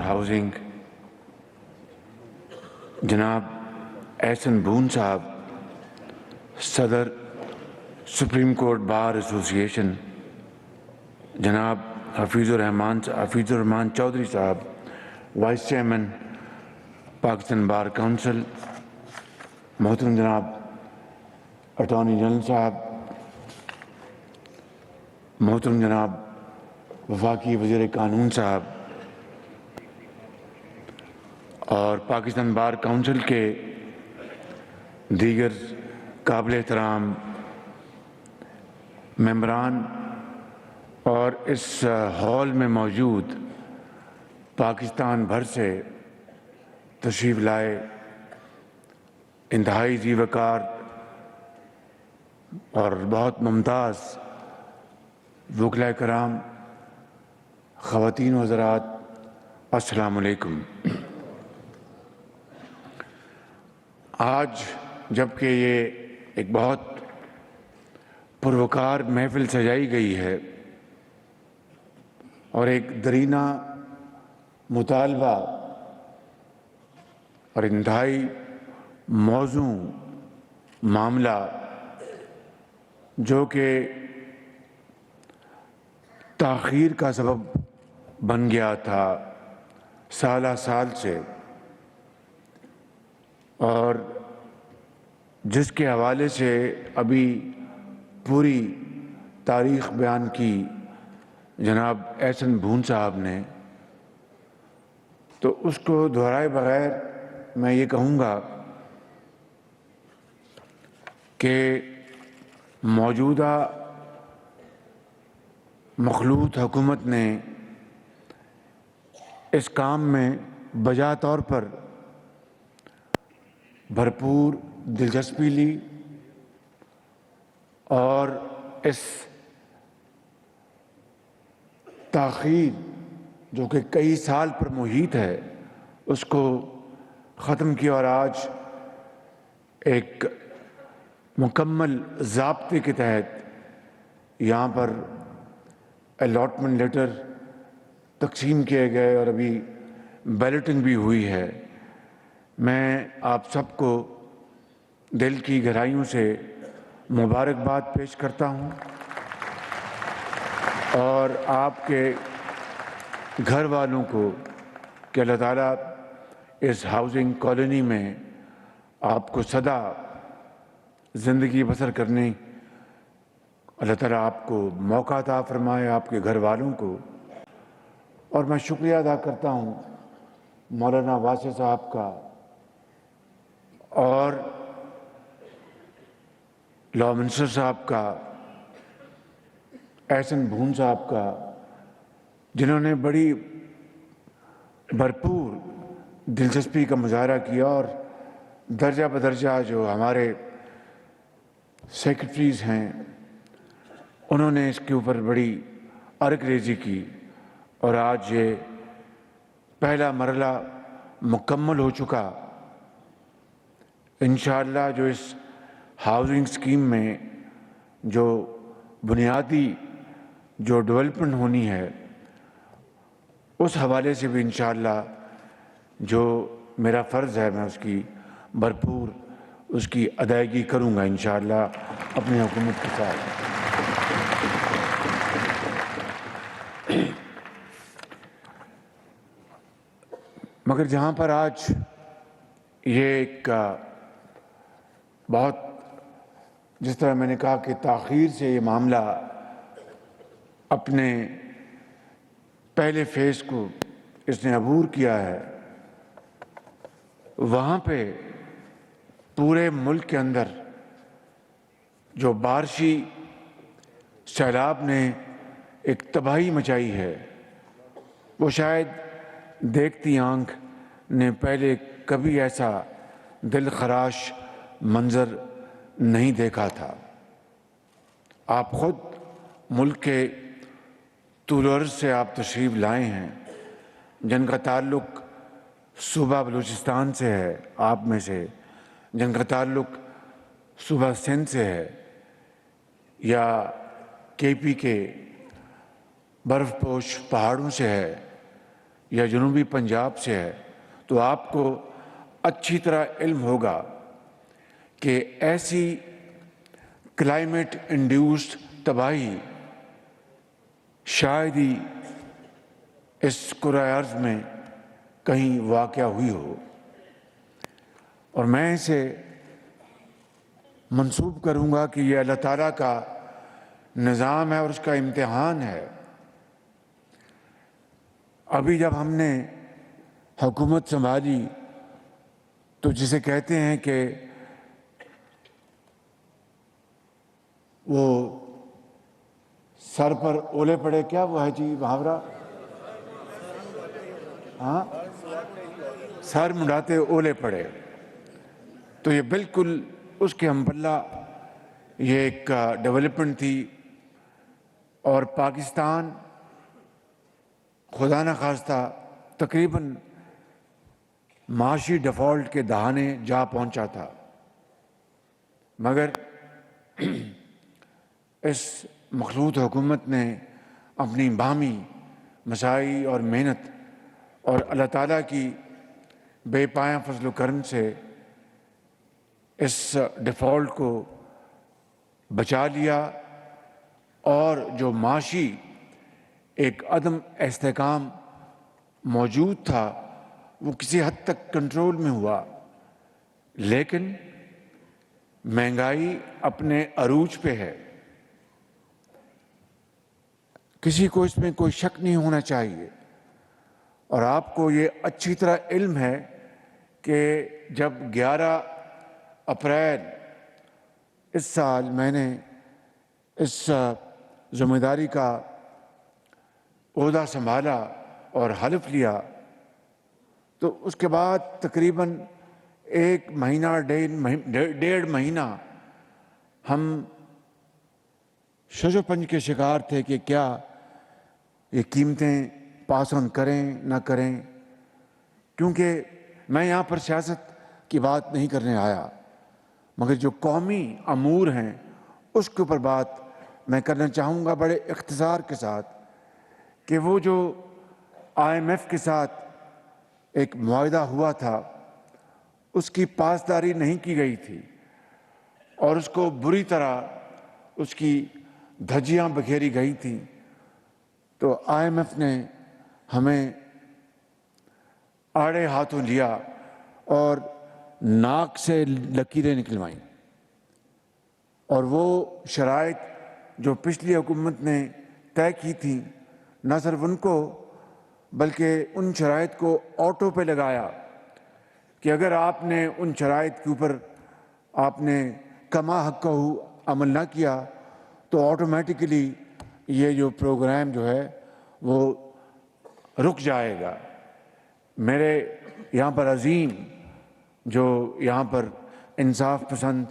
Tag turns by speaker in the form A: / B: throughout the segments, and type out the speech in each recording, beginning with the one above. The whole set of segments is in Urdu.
A: ہاؤسنگ جناب احسن بون صاحب، صدر سپریم کورٹ بار ایسوسی ایشن، جناب حفیظ الرحمان چودھری صاحب، vice chairman Pakistan bar council, محترم جناب اٹارنی جنرل صاحب، محترم جناب وفاقی وزیر قانون صاحب اور پاکستان بار کونسل کے دیگر قابل احترام ممبران اور اس ہال میں موجود پاکستان بھر سے تشریف لائے انتہائی ذی وقار اور بہت ممتاز وکلاء کرام، خواتین و حضرات، السلام علیکم۔ آج جبکہ یہ ایک بہت پروکار محفل سجائی گئی ہے اور ایک درینہ مطالبہ اور انتہائی موزوں معاملہ جو کہ تاخیر کا سبب بن گیا تھا سالہ سال سے، اور جس کے حوالے سے ابھی پوری تاریخ بیان کی جناب احسن بون صاحب نے، تو اس کو دہرائے بغیر میں یہ کہوں گا کہ موجودہ مخلوط حکومت نے اس کام میں بجا طور پر بھرپور دلچسپی لی اور اس تاخیر جو کہ کئی سال پر محیط ہے اس کو ختم کیا، اور آج ایک مکمل ضابطے کے تحت یہاں پر الاٹمنٹ لیٹر تقسیم کیے گئے اور ابھی بیلٹنگ بھی ہوئی ہے۔ میں آپ سب کو دل کی گہرائیوں سے مبارکباد پیش کرتا ہوں اور آپ کے گھر والوں کو کہ اللہ تعالیٰ اس ہاؤسنگ کالونی میں آپ کو سدا زندگی بسر کرنے اللہ تعالیٰ آپ کو موقع عطا فرمائے، آپ کے گھر والوں کو۔ اور میں شکریہ ادا کرتا ہوں مولانا واسع صاحب کا اور لاء منسٹر صاحب کا، احسن بون صاحب کا، جنہوں نے بڑی بھرپور دلچسپی کا مظاہرہ کیا اور درجہ بدرجہ جو ہمارے سیکرٹریز ہیں انہوں نے اس کے اوپر بڑی عرق ریزی کی، اور آج یہ پہلا مرحلہ مکمل ہو چکا۔ انشاءاللہ جو اس ہاؤسنگ اسکیم میں جو بنیادی جو ڈیولپمنٹ ہونی ہے اس حوالے سے بھی انشاءاللہ جو میرا فرض ہے میں اس کی بھرپور اس کی ادائیگی کروں گا انشاءاللہ اپنی حکومت کے ساتھ۔ مگر جہاں پر آج یہ ایک بہت، جس طرح میں نے کہا کہ تاخیر سے یہ معاملہ اپنے پہلے فیز کو اس نے عبور کیا ہے، وہاں پہ پورے ملک کے اندر جو بارشی سیلاب نے ایک تباہی مچائی ہے وہ شاید دیکھتی آنکھ نے پہلے کبھی ایسا دل خراش منظر نہیں دیکھا تھا۔ آپ خود ملک کے طول و عرض سے آپ تشریف لائے ہیں، جن کا تعلق صوبہ بلوچستان سے ہے، آپ میں سے جن کا تعلق صوبہ سندھ سے ہے، یا کے پی کے برف پوش پہاڑوں سے ہے، یا جنوبی پنجاب سے ہے تو آپ کو اچھی طرح علم ہوگا کہ ایسی کلائمیٹ انڈیوسڈ تباہی شاید ہی اس کرۂ ارض میں کہیں واقع ہوئی ہو، اور میں اسے منسوب کروں گا کہ یہ اللہ تعالیٰ کا نظام ہے اور اس کا امتحان ہے۔ ابھی جب ہم نے حکومت سنبھالی تو جسے کہتے ہیں کہ وہ سر پر اولے پڑے، کیا وہ ہے جی محاورہ؟ ہاں، سر منڈاتے اولے پڑے، تو یہ بالکل اس کے ہم پلہ یہ ایک ڈیولپمنٹ تھی، اور پاکستان خدا نخواستہ تقریباً معاشی ڈیفالٹ کے دہانے جا پہنچا تھا، مگر اس مخلوط حکومت نے اپنی باہمی مساعی اور محنت اور اللہ تعالیٰ کی بے پایہ فضل و کرم سے اس ڈیفالٹ کو بچا لیا، اور جو معاشی ایک عدم استحکام موجود تھا وہ کسی حد تک کنٹرول میں ہوا، لیکن مہنگائی اپنے عروج پہ ہے۔ کسی کو اس میں کوئی شک نہیں ہونا چاہیے، اور آپ کو یہ اچھی طرح علم ہے کہ جب 11 اپریل اس سال میں نے اس ذمہ داری کا عہدہ سنبھالا اور حلف لیا، تو اس کے بعد تقریباً 1 مہینہ 1.5 مہینہ ہم شش و پنج کے شکار تھے کہ کیا یہ قیمتیں پاس آن کریں نہ کریں، کیونکہ میں یہاں پر سیاست کی بات نہیں کرنے آیا، مگر جو قومی امور ہیں اس کے اوپر بات میں کرنا چاہوں گا بڑے اختصار کے ساتھ، کہ وہ جو IMF کے ساتھ ایک معاہدہ ہوا تھا اس کی پاسداری نہیں کی گئی تھی، اور اس کو بری طرح اس کی دھجیاں بکھیری گئی تھیں، تو IMF نے ہمیں آڑے ہاتھوں لیا اور ناک سے لکیریں نکلوائیں، اور وہ شرائط جو پچھلی حکومت نے طے کی تھیں نہ صرف ان کو بلکہ ان شرائط کو آٹو پہ لگایا کہ اگر آپ نے ان شرائط کے اوپر آپ نے کما حقہ عمل نہ کیا تو آٹومیٹیکلی یہ جو پروگرام جو ہے وہ رک جائے گا۔ میرے یہاں پر عظیم جو یہاں پر انصاف پسند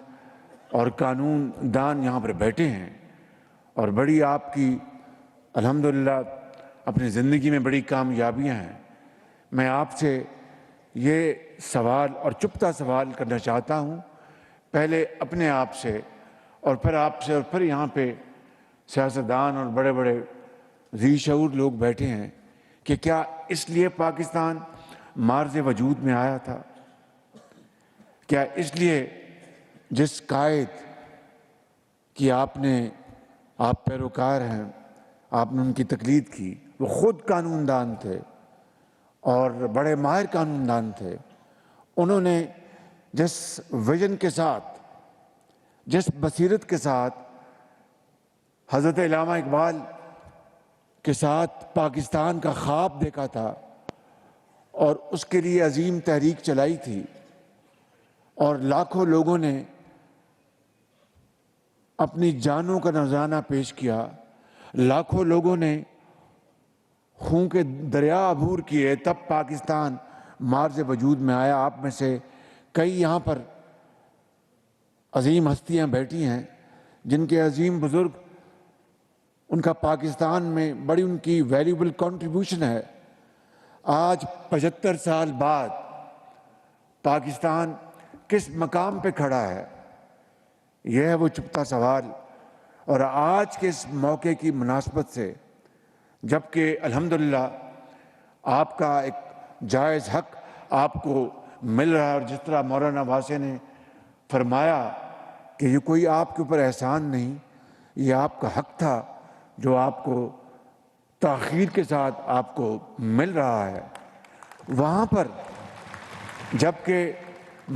A: اور قانون دان یہاں پر بیٹھے ہیں، اور بڑی آپ کی الحمدللہ اپنی زندگی میں بڑی کامیابیاں ہیں، میں آپ سے یہ سوال اور چپتا سوال کرنا چاہتا ہوں، پہلے اپنے آپ سے اور پھر آپ سے، اور پھر یہاں پہ سیاستدان اور بڑے بڑے ذی شعور لوگ بیٹھے ہیں، کہ کیا اس لیے پاکستان مارز وجود میں آیا تھا؟ کیا اس لیے جس قائد کی آپ پیروکار ہیں، آپ نے ان کی تقلید کی، وہ خود قانون دان تھے اور بڑے ماہر قانون دان تھے، انہوں نے جس ویژن کے ساتھ، جس بصیرت کے ساتھ حضرت علامہ اقبال کے ساتھ پاکستان کا خواب دیکھا تھا اور اس کے لیے عظیم تحریک چلائی تھی، اور لاکھوں لوگوں نے اپنی جانوں کا نذرانہ پیش کیا، لاکھوں لوگوں نے خون کے دریا عبور کیے، تب پاکستان مارز وجود میں آیا۔ آپ میں سے کئی یہاں پر عظیم ہستیاں بیٹھی ہیں جن کے عظیم بزرگ، ان کا پاکستان میں بڑی ان کی ویلیوبل کنٹریبیوشن ہے۔ آج 75 سال بعد پاکستان کس مقام پہ کھڑا ہے، یہ ہے وہ چپتا سوال۔ اور آج کے اس موقع کی مناسبت سے، جبکہ الحمدللہ آپ کا ایک جائز حق آپ کو مل رہا ہے، اور جس طرح مولانا واسع نے فرمایا کہ یہ کوئی آپ کے اوپر احسان نہیں، یہ آپ کا حق تھا جو آپ کو تاخیر کے ساتھ آپ کو مل رہا ہے۔ وہاں پر جبکہ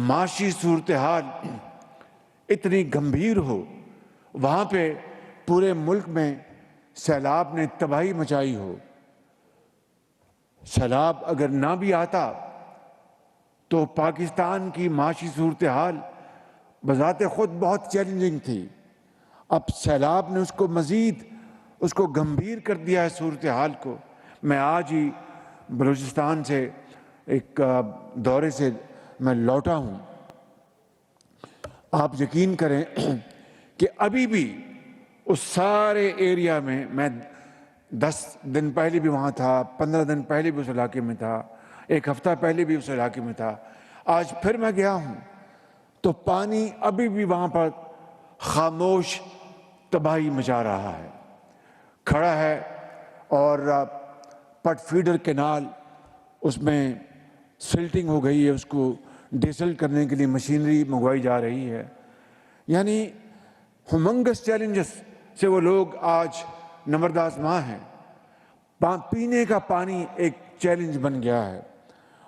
A: معاشی صورتحال اتنی گمبھیر ہو، وہاں پہ پورے ملک میں سیلاب نے تباہی مچائی ہو، سیلاب اگر نہ بھی آتا تو پاکستان کی معاشی صورتحال بذات خود بہت چیلنجنگ تھی۔ اب سیلاب نے اس کو گمبھیر کر دیا ہے صورتحال کو۔ میں آج ہی بلوچستان سے ایک دورے سے میں لوٹا ہوں۔ آپ یقین کریں کہ ابھی بھی اس سارے ایریا میں 10 دن پہلے بھی وہاں تھا، 15 دن پہلے بھی اس علاقے میں تھا، ایک ہفتہ پہلے بھی اس علاقے میں تھا، آج پھر میں گیا ہوں تو پانی ابھی بھی وہاں پر خاموش تباہی مچا رہا ہے، کھڑا ہے۔ اور پٹ فیڈر کینال اس میں سلٹنگ ہو گئی ہے، اس کو ڈیسل کرنے کے لیے مشینری منگوائی جا رہی ہے۔ یعنی ہیومنگس چیلنجز سے وہ لوگ آج نمرد آزما ہیں۔ پینے کا پانی ایک چیلنج بن گیا ہے۔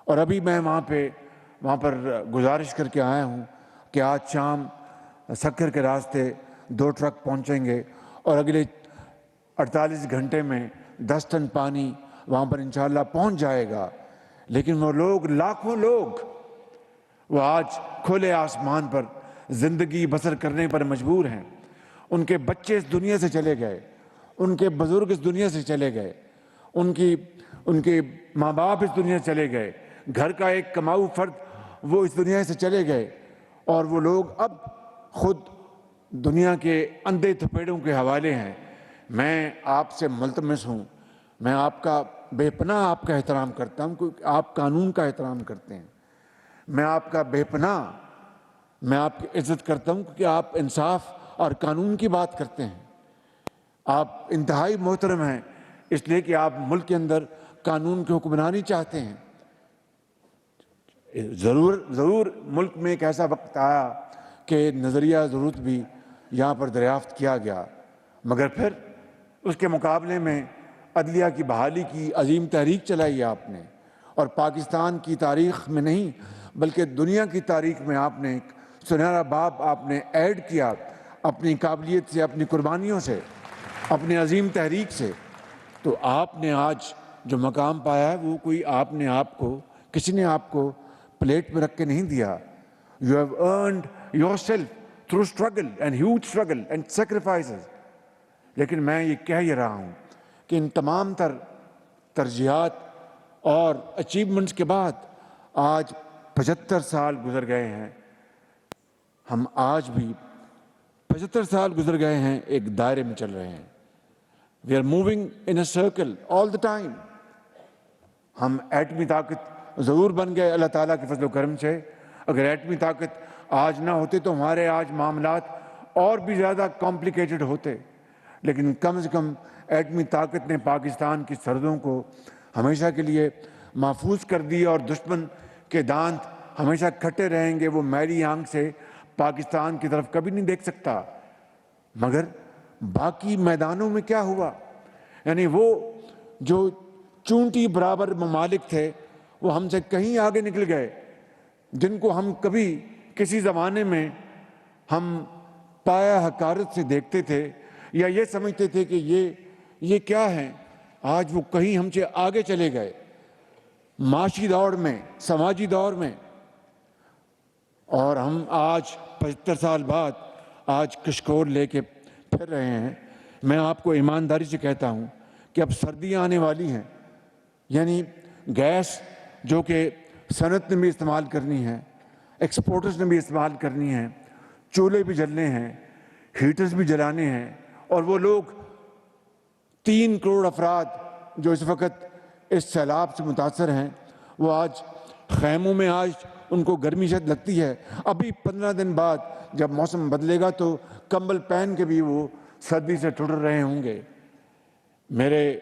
A: اور ابھی میں وہاں پر گزارش کر کے آیا ہوں کہ آج شام سکر کے راستے 2 ٹرک پہنچیں گے اور اگلے 48 گھنٹے میں 10 ٹن پانی وہاں پر انشاءاللہ پہنچ جائے گا۔ لیکن وہ لوگ، لاکھوں لوگ، وہ آج کھلے آسمان پر زندگی بسر کرنے پر مجبور ہیں۔ ان کے بچے اس دنیا سے چلے گئے، ان کے بزرگ اس دنیا سے چلے گئے، ان کے ماں باپ اس دنیا سے چلے گئے، گھر کا ایک کماؤ فرد وہ اس دنیا سے چلے گئے، اور وہ لوگ اب خود دنیا کے اندھے تھپیڑوں کے حوالے ہیں۔ میں آپ سے ملتمس ہوں، میں آپ کا بے پناہ آپ کا احترام کرتا ہوں کیونکہ آپ قانون کا احترام کرتے ہیں۔ میں آپ کا بے پناہ، میں آپ کی عزت کرتا ہوں کیونکہ آپ انصاف اور قانون کی بات کرتے ہیں۔ آپ انتہائی محترم ہیں اس لیے کہ آپ ملک کے اندر قانون کی حکمرانی چاہتے ہیں۔ ضرور ملک میں ایک ایسا وقت آیا کہ نظریہ ضرورت بھی یہاں پر دریافت کیا گیا، مگر پھر اس کے مقابلے میں عدلیہ کی بحالی کی عظیم تحریک چلائی آپ نے، اور پاکستان کی تاریخ میں نہیں بلکہ دنیا کی تاریخ میں آپ نے ایک سنہرا باب آپ نے ایڈ کیا اپنی قابلیت سے، اپنی قربانیوں سے، اپنی عظیم تحریک سے۔ تو آپ نے آج جو مقام پایا ہے وہ کوئی کسی نے آپ کو پلیٹ میں رکھ کے نہیں دیا۔ You have earned yourself through struggle and huge struggle and sacrifices۔ لیکن میں یہ کہہ ہی رہا ہوں کہ ان تمام ترجیحات اور اچیومنٹس کے بعد آج 75 سال گزر گئے ہیں، ہم آج بھی 75 سال گزر گئے ہیں ایک دائرے میں چل رہے ہیں۔ We are moving in a circle all the time۔ ہم ایٹمی طاقت ضرور بن گئے اللہ تعالیٰ کے فضل و کرم سے۔ اگر ایٹمی طاقت آج نہ ہوتے تو ہمارے آج معاملات اور بھی زیادہ کمپلیکیٹڈ ہوتے، لیکن کم از کم ایٹمی طاقت نے پاکستان کی سرحدوں کو ہمیشہ کے لیے محفوظ کر دی، اور دشمن کے دانت ہمیشہ کھٹے رہیں گے، وہ میلی آنکھ سے پاکستان کی طرف کبھی نہیں دیکھ سکتا۔ مگر باقی میدانوں میں کیا ہوا؟ یعنی وہ جو چونٹی برابر ممالک تھے وہ ہم سے کہیں آگے نکل گئے، جن کو ہم کبھی کسی زمانے میں ہم پایا حقارت سے دیکھتے تھے یا یہ سمجھتے تھے کہ یہ کیا ہیں، آج وہ کہیں ہم سے آگے چلے گئے معاشی دور میں، سماجی دور میں۔ اور ہم آج 75 سال بعد آج کشکول لے کے پھر رہے ہیں۔ میں آپ کو ایمانداری سے کہتا ہوں کہ اب سردیاں آنے والی ہیں، یعنی گیس جو کہ صنعت نے بھی استعمال کرنی ہے، ایکسپورٹرز نے بھی استعمال کرنی ہے، چولہے بھی جلنے ہیں، ہیٹرز بھی جلانے ہیں، اور وہ لوگ 3 کروڑ افراد جو اس وقت اس سیلاب سے متاثر ہیں، وہ آج خیموں میں آج ان کو گرمی شاید لگتی ہے۔ ابھی 15 دن بعد جب موسم بدلے گا تو کمبل پہن کے بھی وہ سردی سے ٹھٹر رہے ہوں گے۔ میرے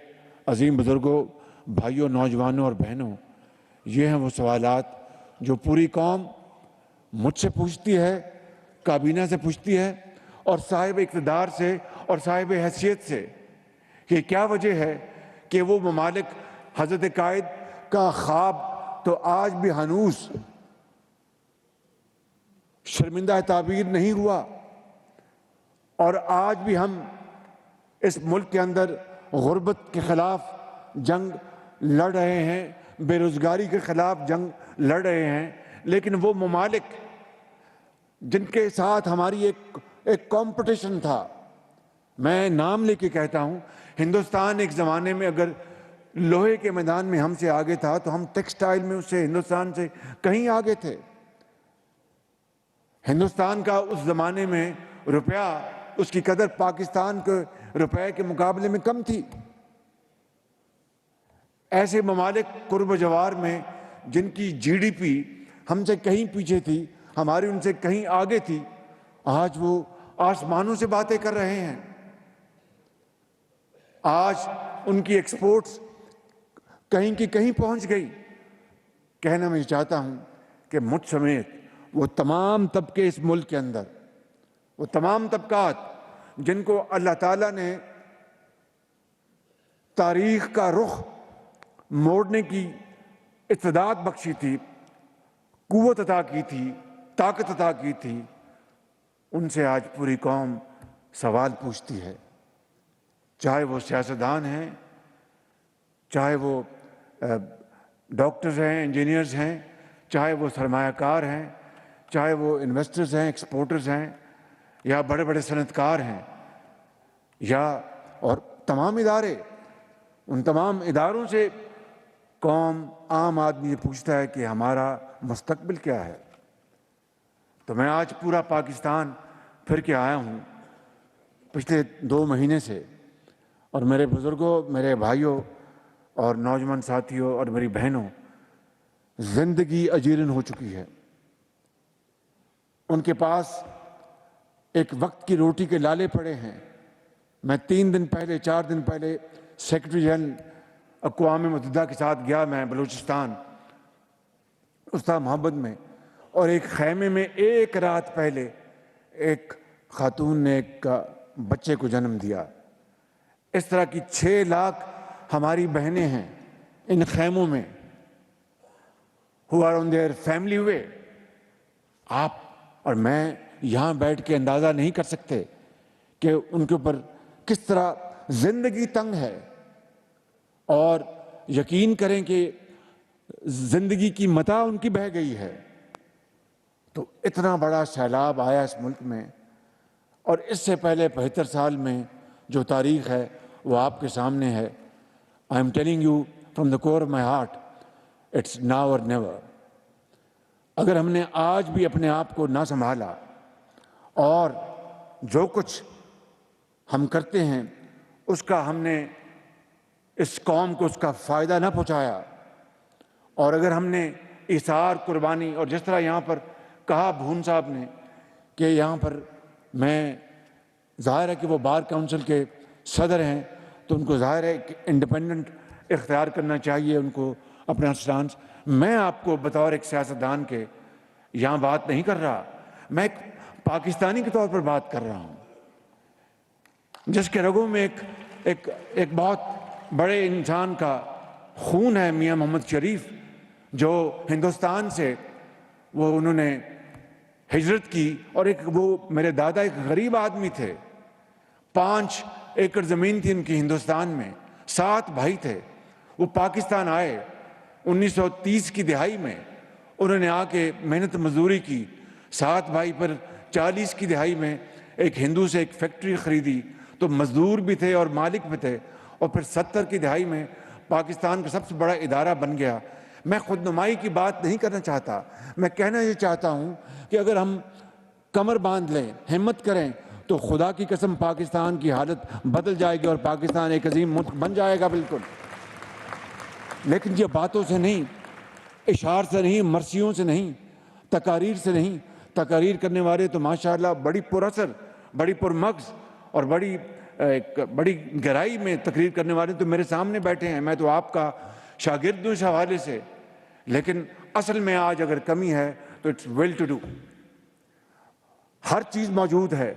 A: عظیم بزرگوں، بھائیوں، نوجوانوں اور بہنوں، یہ ہیں وہ سوالات جو پوری قوم مجھ سے پوچھتی ہے، کابینہ سے پوچھتی ہے اور صاحب اقتدار سے اور صاحب حیثیت سے، کہ کیا وجہ ہے کہ وہ ممالک حضرت قائد کا خواب تو آج بھی ہنوز شرمندہ تعبیر نہیں ہوا، اور آج بھی ہم اس ملک کے اندر غربت کے خلاف جنگ لڑ رہے ہیں، بے روزگاری کے خلاف جنگ لڑ رہے ہیں، لیکن وہ ممالک جن کے ساتھ ہماری ایک کمپٹیشن تھا، میں نام لے کے کہتا ہوں، ہندوستان ایک زمانے میں اگر لوہے کے میدان میں ہم سے آگے تھا تو ہم ٹیکسٹائل میں اس سے ہندوستان سے کہیں آگے تھے۔ ہندوستان کا اس زمانے میں روپیہ، اس کی قدر پاکستان کے روپے کے مقابلے میں کم تھی۔ ایسے ممالک قرب و جوار میں جن کی جی ڈی پی ہم سے کہیں پیچھے تھی، ہماری ان سے کہیں آگے تھی، آج وہ آسمانوں سے باتیں کر رہے ہیں۔ آج ان کی ایکسپورٹس کہیں کی کہیں پہنچ گئی۔ کہنا میں چاہتا ہوں کہ مجھ سمیت وہ تمام طبقے اس ملک کے اندر، وہ تمام طبقات جن کو اللہ تعالیٰ نے تاریخ کا رخ موڑنے کی استعداد بخشی تھی، قوت عطا کی تھی، طاقت عطا کی تھی، ان سے آج پوری قوم سوال پوچھتی ہے، چاہے وہ سیاستدان ہیں، چاہے وہ ڈاکٹرز ہیں، انجینئرز ہیں، چاہے وہ سرمایہ کار ہیں، چاہے وہ انویسٹرز ہیں، ایکسپورٹرز ہیں، یا بڑے بڑے صنعت کار ہیں، یا اور تمام ادارے، ان تمام اداروں سے قوم، عام آدمی یہ پوچھتا ہے کہ ہمارا مستقبل کیا ہے۔ تو میں آج پورا پاکستان پھر کے آیا ہوں پچھلے 2 مہینے سے، اور میرے بزرگوں، میرے بھائیوں اور نوجوان ساتھیوں اور میری بہنوں، زندگی اجیرن ہو چکی ہے۔ ان کے پاس ایک وقت کی روٹی کے لالے پڑے ہیں۔ میں 3 دن پہلے، 4 دن پہلے سیکرٹری جنرل اقوام متحدہ کے ساتھ گیا، میں بلوچستان، استاد محمد میں، اور ایک خیمے میں ایک رات پہلے ایک خاتون نے ایک بچے کو جنم دیا۔ اس طرح کی 6 لاکھ ہماری بہنیں ہیں ان خیموں میں، who are on their family way۔ آپ اور میں یہاں بیٹھ کے اندازہ نہیں کر سکتے کہ ان کے اوپر کس طرح زندگی تنگ ہے، اور یقین کریں کہ زندگی کی متاع ان کی بہہ گئی ہے۔ تو اتنا بڑا سیلاب آیا اس ملک میں، اور اس سے پہلے 75 سال میں جو تاریخ ہے وہ آپ کے سامنے ہے۔ I am telling you from the core of my heart, it's now or never۔ اگر ہم نے آج بھی اپنے آپ کو نہ سنبھالا اور جو کچھ ہم کرتے ہیں اس کا ہم نے اس قوم کو اس کا فائدہ نہ پہنچایا، اور اگر ہم نے ایثار، قربانی، اور جس طرح یہاں پر کہا بھون صاحب نے کہ یہاں پر میں، ظاہر ہے کہ وہ بار کونسل کے صدر ہیں تو ان کو ظاہر ہے کہ انڈیپینڈنٹ اختیار کرنا چاہیے ان کو اپنا سٹانس۔ میں آپ کو بطور ایک سیاستدان کے یہاں بات نہیں کر رہا، میں ایک پاکستانی کے طور پر بات کر رہا ہوں جس کے رگوں میں ایک بہت بڑے انسان کا خون ہے، میاں محمد شریف، جو ہندوستان سے انہوں نے ہجرت کی، اور وہ میرے دادا ایک غریب آدمی تھے، 5 ایکڑ زمین تھی ان کی ہندوستان میں، 7 بھائی تھے، وہ پاکستان آئے 1930 کی دہائی میں، انہوں نے آ کے محنت مزدوری کی، 7 بھائی پر 40 کی دہائی میں ایک ہندو سے ایک فیکٹری خریدی، تو مزدور بھی تھے اور مالک بھی تھے، اور پھر 70 کی دہائی میں پاکستان کا سب سے بڑا ادارہ بن گیا۔ میں خود نمائی کی بات نہیں کرنا چاہتا، میں کہنا یہ چاہتا ہوں کہ اگر ہم کمر باندھ لیں، ہمت کریں، تو خدا کی قسم پاکستان کی حالت بدل جائے گی اور پاکستان ایک عظیم ملک بن جائے گا بالکل۔ لیکن یہ باتوں سے نہیں، اشعار سے نہیں، مرثیوں سے نہیں، تقاریر سے نہیں۔ تقاریر کرنے والے تو ماشاءاللہ بڑی پر اثر، بڑی پر مغز اور بڑی گہرائی میں تقریر کرنے والے تو میرے سامنے بیٹھے ہیں۔ میں تو آپ کا شاگرد ہوں اس حوالے سے، لیکن اصل میں آج اگر کمی ہے تو اٹس ویل ٹو ڈو۔ ہر چیز موجود ہے،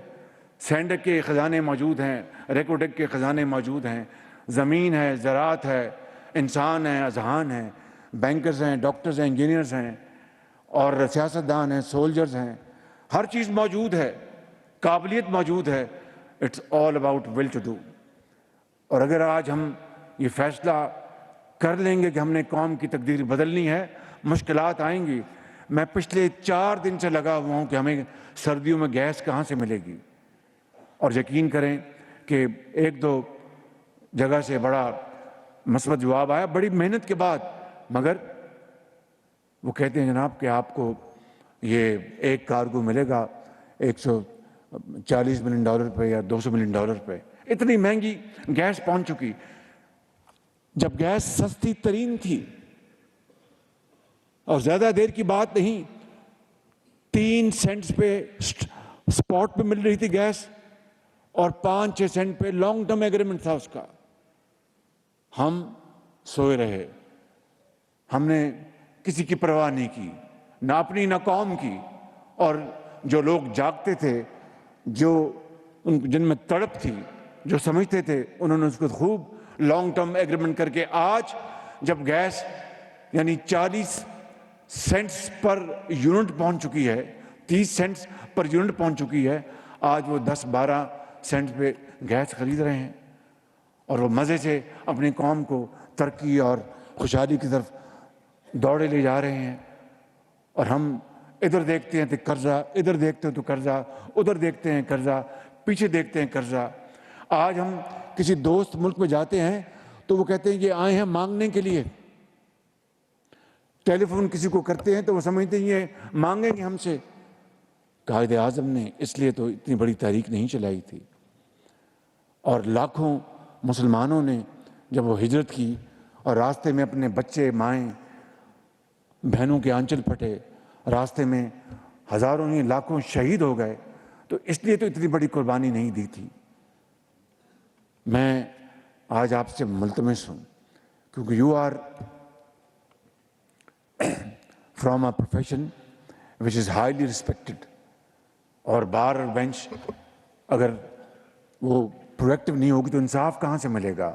A: سینڈک کے خزانے موجود ہیں، ریکوٹیک کے خزانے موجود ہیں، زمین ہے، زراعت ہے، انسان ہیں، اذہان ہیں، بینکرز ہیں، ڈاکٹرز ہیں، انجینئرز ہیں، اور سیاستدان ہیں، سولجرز ہیں، ہر چیز موجود ہے، قابلیت موجود ہے۔ It's all about will to do. اور اگر آج ہم یہ فیصلہ کر لیں گے کہ ہم نے قوم کی تقدیر بدلنی ہے، مشکلات آئیں گی۔ میں پچھلے 4 دن سے لگا ہوا ہوں کہ ہمیں سردیوں میں گیس کہاں سے ملے گی، اور یقین کریں کہ 1-2 جگہ سے بڑا مثبت جواب آیا بڑی محنت کے بعد، مگر وہ کہتے ہیں جناب کہ آپ کو یہ ایک کارگو ملے گا $140 ملین پہ یا $200 ملین پہ۔ اتنی مہنگی گیس پہنچ چکی، جب گیس سستی ترین تھی، اور زیادہ دیر کی بات نہیں، 3 سینٹس پہ سپاٹ پہ مل رہی تھی گیس، اور 5-6 سینٹ پہ لانگ ٹرم ایگریمنٹ تھا اس کا۔ ہم سوئے رہے، ہم نے کسی کی پرواہ نہیں کی، نہ اپنی نہ قوم کی، اور جو لوگ جاگتے تھے، جن میں تڑپ تھی، جو سمجھتے تھے، انہوں نے اس کو خوب لانگ ٹرم ایگریمنٹ کر کے آج جب گیس یعنی 40 سینٹس پر یونٹ پہنچ چکی ہے، 30 سینٹس پر یونٹ پہنچ چکی ہے، آج وہ 10-12 سینٹ پہ گیس خرید رہے ہیں، اور وہ مزے سے اپنی قوم کو ترقی اور خوشحالی کی طرف دوڑے لے جا رہے ہیں۔ اور ہم ادھر دیکھتے ہیں تو قرضہ، ادھر دیکھتے ہیں تو قرضہ، ادھر دیکھتے ہیں قرضہ، پیچھے دیکھتے ہیں قرضہ۔ آج ہم کسی دوست ملک میں جاتے ہیں تو وہ کہتے ہیں یہ آئے ہیں مانگنے کے لیے، ٹیلی فون کسی کو کرتے ہیں تو وہ سمجھتے ہیں یہ مانگیں گے ہم سے۔ قائد اعظم نے اس لیے تو اتنی بڑی تحریک نہیں چلائی تھی، اور لاکھوں مسلمانوں نے جب وہ ہجرت کی اور راستے میں اپنے بچے، مائیں، بہنوں کے آنچل پھٹے، راستے میں ہزاروں نہیں لاکھوں شہید ہو گئے، تو اس لیے تو اتنی بڑی قربانی نہیں دی تھی۔ میں آج آپ سے ملتمس ہوں کیونکہ you are from a profession which is highly respected, اور بار اور بینچ اگر وہ پرویکٹیو نہیں ہوگی تو انصاف کہاں سے ملے گا؟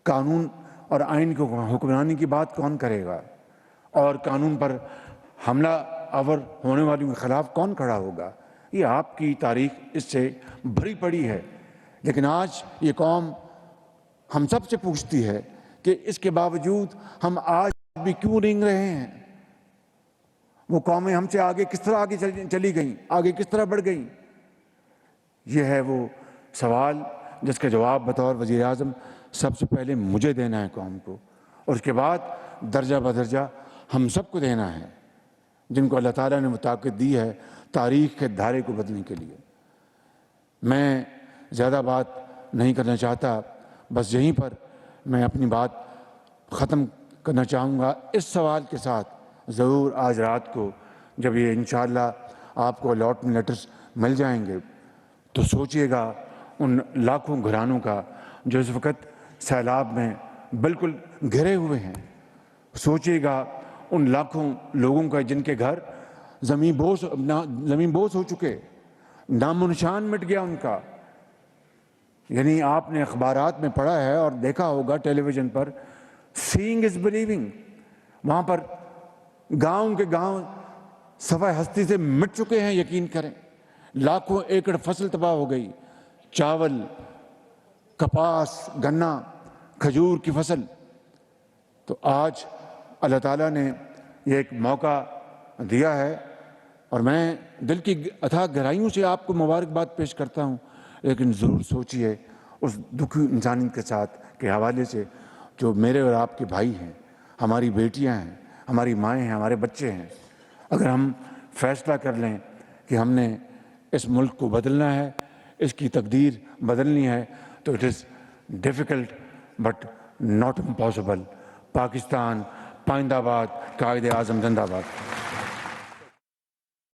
A: قانون اور آئین کو حکمرانی کی بات کون کرے گا؟ اور قانون پر حملہ آور ہونے والوں کے خلاف کون کھڑا ہوگا؟ یہ آپ کی تاریخ اس سے بھری پڑی ہے، لیکن آج یہ قوم ہم سب سے پوچھتی ہے کہ اس کے باوجود ہم آج بھی کیوں رنگ رہے ہیں؟ وہ قومیں ہم سے آگے کس طرح آگے چلی گئیں، آگے کس طرح بڑھ گئیں؟ یہ ہے وہ سوال جس کا جواب بطور وزیر اعظم سب سے پہلے مجھے دینا ہے قوم کو، اور اس کے بعد درجہ بدرجہ ہم سب کو دینا ہے جن کو اللہ تعالیٰ نے وہ طاقت دی ہے تاریخ کے دھارے کو بدلنے کے لیے۔ میں زیادہ بات نہیں کرنا چاہتا، بس یہیں پر میں اپنی بات ختم کرنا چاہوں گا اس سوال کے ساتھ۔ ضرور آج رات کو جب یہ انشاءاللہ آپ کو الاٹمنٹ لیٹرز مل جائیں گے تو سوچئے گا ان لاکھوں گھرانوں کا جو اس وقت سیلاب میں بالکل گھرے ہوئے ہیں، سوچئے گا ان لاکھوں لوگوں کا جن کے گھر زمین بوس ہو چکے، نام و نشان مٹ گیا ان کا۔ یعنی آپ نے اخبارات میں پڑھا ہے اور دیکھا ہوگا ٹیلی vision per, saying is believing, وہاں پر گاؤں کے گاؤں صفحہ ہستی سے مٹ چکے ہیں، یقین کریں۔ لاکھوں ایکڑ فصل تباہ ہو گئی، چاول، کپاس، گنا، کھجور کی فصل۔ تو آج اللہ تعالیٰ نے یہ ایک موقع دیا ہے، اور میں دل کی اتھاہ گہرائیوں سے آپ کو مبارکباد پیش کرتا ہوں، لیکن ضرور سوچئے اس دکھی انسانیت کے ساتھ کے حوالے سے جو میرے اور آپ کے بھائی ہیں، ہماری بیٹیاں ہیں، ہماری مائیں ہیں، ہمارے بچے ہیں۔ اگر ہم فیصلہ کر لیں کہ ہم نے اس ملک کو بدلنا ہے، اس کی تقدیر بدلنی ہے، تو it is difficult but not impossible. Pakistan پائندہ باد، قائد اعظم زندہ باد۔